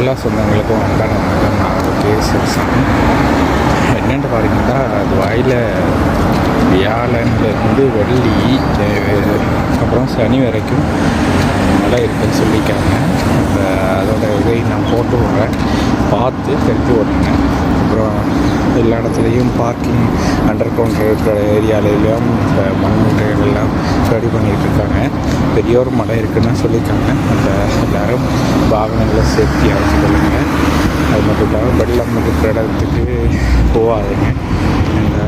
எல்லா சொந்தங்களுக்கும் அன்பான வணக்கம். நான் கேசரி. என்னென்னு பார்த்தீங்கன்னா, துபாயில் வியாழன்லேருந்து வெள்ளி அப்புறம் சனி வரைக்கும் மழை இருக்குன்னு சொல்லியிருக்காங்க. அதோட இதை நான் போட்டு விட்றேன், பார்த்து தெரிஞ்சு விட்றேங்க. அப்புறம் எல்லா இடத்துலையும் பார்க்கிங் அண்டர் கவுண்டர் இருக்கிற ஏரியாவிலையும் இந்த மண் மூட்டைகள்லாம் ரெடி பண்ணிகிட்டு இருக்காங்க. பெரிய ஒரு மழை இருக்குன்னு சொல்லியிருக்காங்க. அந்த எல்லோரும் வாகனங்களை சேஃப்டியாக வச்சுக்கொள்ளுங்க. அது மட்டும் இல்லாமல் வெள்ளம் இருக்கிற இடத்துக்கு போகாதுங்க.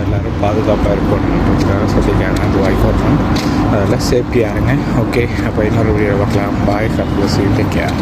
எல்லோரும் பாதுகாப்பாக இருக்கணுன்றதுக்காக சொல்லியிருக்காங்க. அது வாய்க்கணும், அதெல்லாம் சேஃப்டியாக இருங்க. ஓகே, அப்போ இன்னொரு வீடியோ பார்க்கலாம். Bye, God bless you, take care.